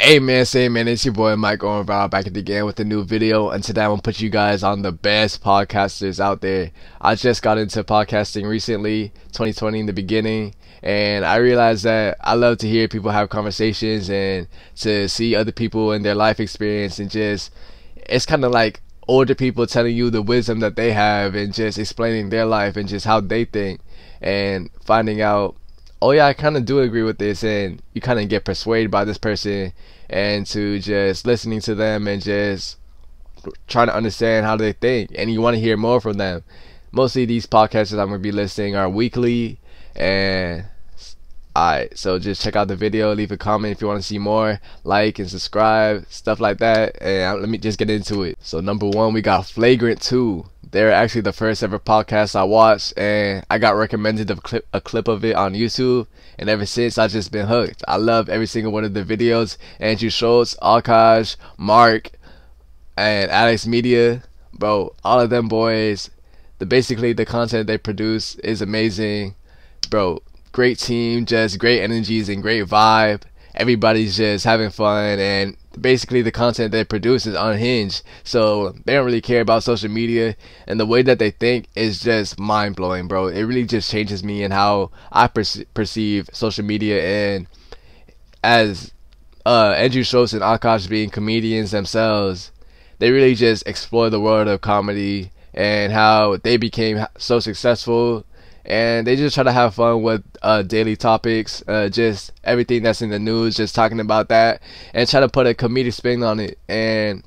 Hey man, say man, it's your boy Mike Orenville back at again with a new video, and today I'm gonna put you guys on the best podcasters out there. I just got into podcasting recently, 2020 in the beginning, and I realized that I love to hear people have conversations and to see other people and their life experience, and just it's kind of like older people telling you the wisdom that they have and just explaining their life and just how they think and finding out, oh yeah, I kind of do agree with this, and you kind of get persuaded by this person and to just listening to them and just trying to understand how they think, and you want to hear more from them. Mostly these podcasts that I'm going to be listening are weekly, and alright, so just check out the video, leave a comment if you want to see more, like and subscribe, stuff like that, and let me just get into it. So number one, we got Flagrant 2. They're actually the first ever podcast I watched, and I got recommended a clip of it on YouTube, and ever since I've just been hooked. I love every single one of the videos. Andrew Schultz, Akash, Mark, and Alex Media, bro, all of them boys, basically the content they produce is amazing, bro. Great team, just great energies and great vibe. Everybody's just having fun, and basically the content they produce is unhinged, so they don't really care about social media, and the way that they think is just mind-blowing, bro. It really just changes me and how I perceive social media. And as Andrew Schultz and Akash being comedians themselves, they really just explore the world of comedy and how they became so successful, and they just try to have fun with daily topics, just everything that's in the news, just talking about that and try to put a comedic spin on it. And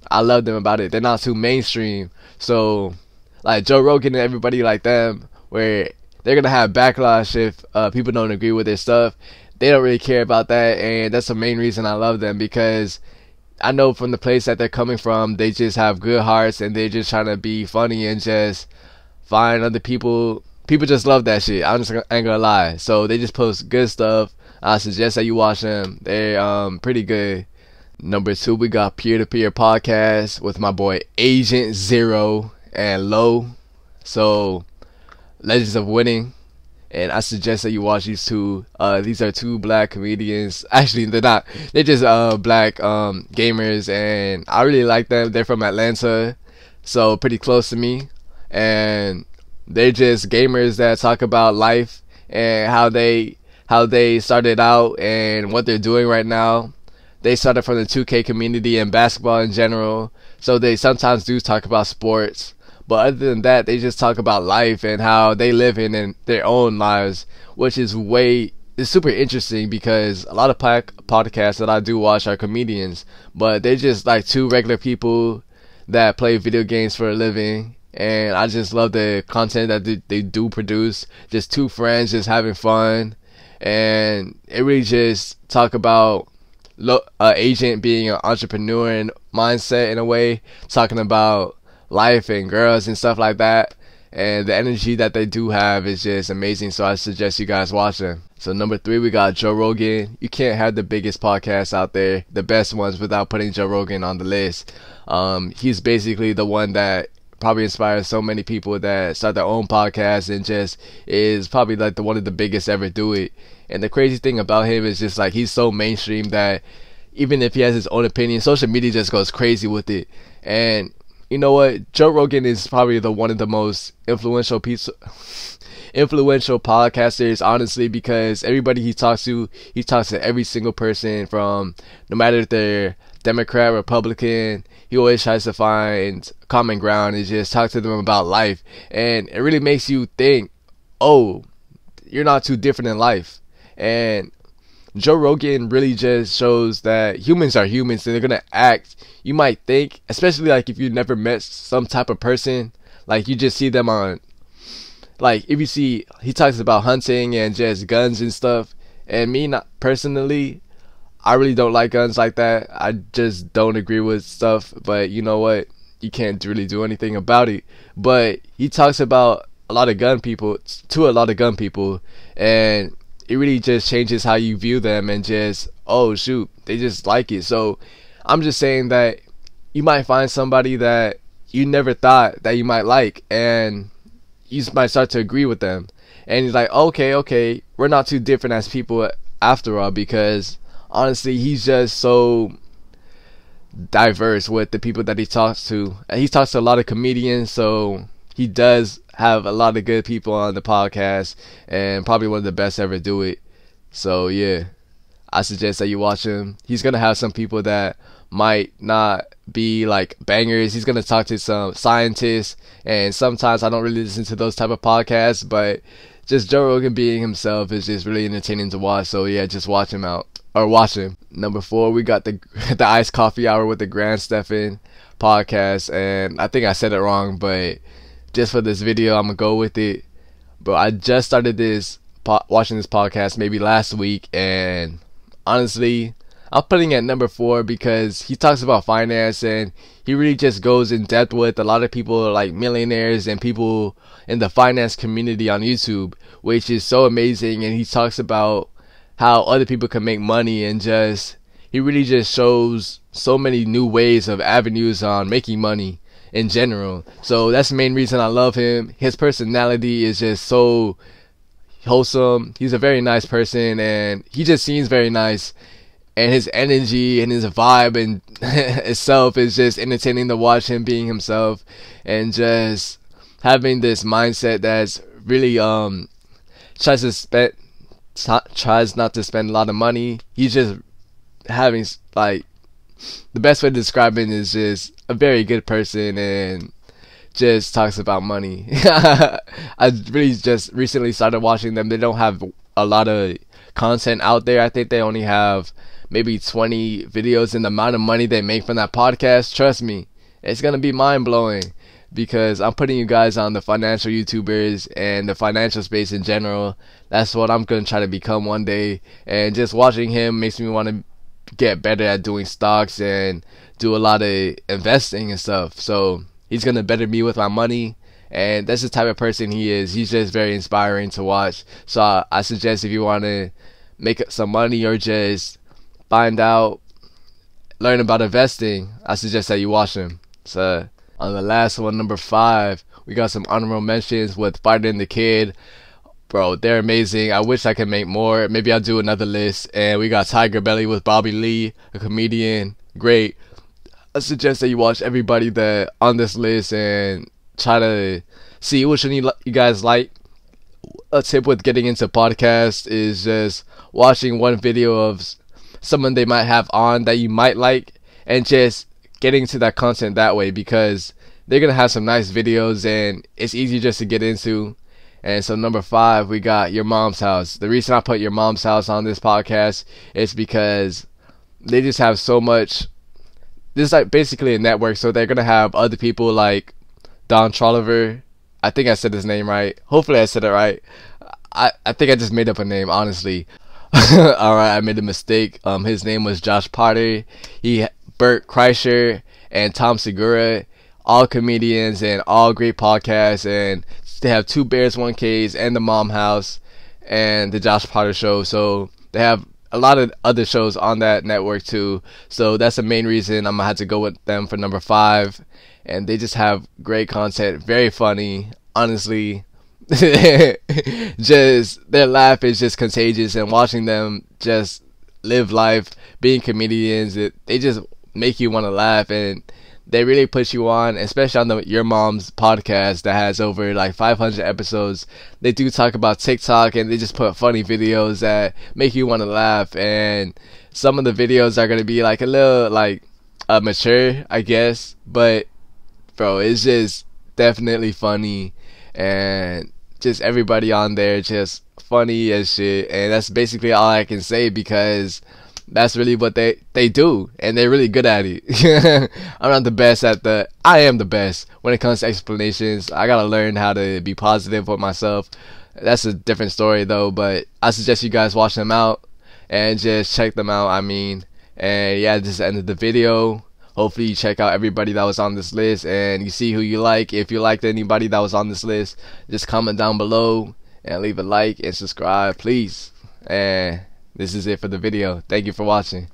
I love them about it. They're not too mainstream, so like Joe Rogan and everybody like them, where they're gonna have backlash if people don't agree with their stuff. They don't really care about that, and that's the main reason I love them, because I know from the place that they're coming from, they just have good hearts and they're just trying to be funny and just find other people. People just love that shit. I'm just ain't gonna lie. So they just post good stuff. I suggest that you watch them. They're pretty good. Number two, we got Peer-to-Peer Podcast with my boy Agent Zero and Low. So Legends of Winning, and I suggest that you watch these two. These are two black comedians. Actually, they're not. They're just black gamers, and I really like them. They're from Atlanta, so pretty close to me, and they're just gamers that talk about life and how they started out and what they're doing right now. They started from the 2K community and basketball in general, so they sometimes do talk about sports. But other than that, they just talk about life and how they live in their own lives, which is super interesting, because a lot of podcasts that I do watch are comedians, but they're just like two regular people that play video games for a living. And I just love the content that they do produce. Just two friends just having fun, and it really just talk about Agent being an entrepreneur and mindset in a way, talking about life and girls and stuff like that. And the energy that they do have is just amazing, so I suggest you guys watch them. So number three, we got Joe Rogan. You can't have the biggest podcasts out there, the best ones, without putting Joe Rogan on the list. He's basically the one that probably inspires so many people that start their own podcast, and just is probably like one of the biggest ever do it. And the crazy thing about him is just like he's so mainstream that even if he has his own opinion, social media just goes crazy with it. And you know what? Joe Rogan is probably one of the most influential podcasters, honestly, because everybody he talks to every single person, from no matter if they're Democrat, Republican. He always tries to find common ground and just talk to them about life, and it really makes you think, oh, you're not too different in life. And Joe Rogan really just shows that humans are humans, and they're gonna act. You might think, especially like if you never met some type of person, like you just see them on, like if you see, he talks about hunting and just guns and stuff. And me, not personally, I really don't like guns like that. I just don't agree with stuff, but you know what? You can't really do anything about it. But he talks about a lot of gun people, and it really just changes how you view them, and just, oh shoot, they just like it. So I'm just saying that you might find somebody that you never thought that you might like, and you might start to agree with them. And he's like, okay, we're not too different as people after all, because honestly, he's just so diverse with the people that he talks to. He talks to a lot of comedians, so he does have a lot of good people on the podcast, and probably one of the best ever do it. So yeah, I suggest that you watch him. He's gonna have some people that might not be like bangers. He's gonna talk to some scientists, and sometimes I don't really listen to those type of podcasts, but just Joe Rogan being himself is just really entertaining to watch. So yeah, just watch him out, or watch him. Number 4, we got the iced coffee hour with the Grand Stephan podcast, and I think I said it wrong, but just for this video, I'm gonna go with it. But I just started watching this podcast maybe last week, and honestly, I'm putting it at number 4 because he talks about finance, and he really just goes in depth with a lot of people like millionaires and people in the finance community on YouTube, which is so amazing. And he talks about how other people can make money, and he really just shows so many new ways of avenues on making money in general. So that's the main reason I love him. His personality is just so wholesome. He's a very nice person, and he just seems very nice. And his energy and his vibe and itself is just entertaining to watch him being himself, and just having this mindset that's really tries not to spend a lot of money. He's just having, like, the best way to describe it is just a very good person, and just talks about money. I really just recently started watching them. They don't have a lot of content out there. I think they only have maybe 20 videos, and the amount of money they make from that podcast, trust me, it's gonna be mind-blowing, because I'm putting you guys on the financial YouTubers and the financial space in general. That's what I'm gonna try to become one day, and just watching him makes me want to get better at doing stocks and do a lot of investing and stuff. So he's gonna better me with my money, and that's the type of person he is. He's just very inspiring to watch. So I suggest, if you want to make some money or just learn about investing, I suggest that you watch him. So on the last one, number 5, we got some honorable mentions with Fighter and the Kid. Bro, they're amazing. I wish I could make more. Maybe I'll do another list. And we got Tiger Belly with Bobby Lee, a comedian. Great. I suggest that you watch everybody that on this list and try to see which one you guys like. A tip with getting into podcasts is just watching one video of someone they might have on that you might like, and just getting to that content that way, because they're gonna have some nice videos and it's easy just to get into. And so number 5, we got Your Mom's House. The reason I put Your Mom's House on this podcast is because they just have so much. This is like basically a network, so they're gonna have other people like Don Trolliver. I think I said his name right. Hopefully I said it right. I think I just made up a name, honestly. Alright, I made a mistake. His name was Josh Potter. Bert Kreischer and Tom Segura, all comedians and all great podcasts, and they have 2 Bears 1Ks and the Mom House and the Josh Potter Show. So they have a lot of other shows on that network too. So that's the main reason I'm gonna have to go with them for number 5. And they just have great content, very funny, honestly. Just their laugh is just contagious, and watching them just live life being comedians, they just make you want to laugh, and they really push you on, especially on the Your Mom's podcast that has over like 500 episodes. They do talk about TikTok, and they just put funny videos that make you want to laugh. And some of the videos are going to be like a little like mature, I guess, but bro, it's just definitely funny, and just everybody on there just funny as shit. And that's basically all I can say, because that's really what they do, and they're really good at it. I'm not the best I am the best when it comes to explanations. I gotta learn how to be positive with myself. That's a different story though, but I suggest you guys watch them out and just check them out. And yeah, this is the end of the video. Hopefully you check out everybody that was on this list, and you see who you like. If you liked anybody that was on this list, just comment down below and leave a like and subscribe, please. And this is it for the video. Thank you for watching.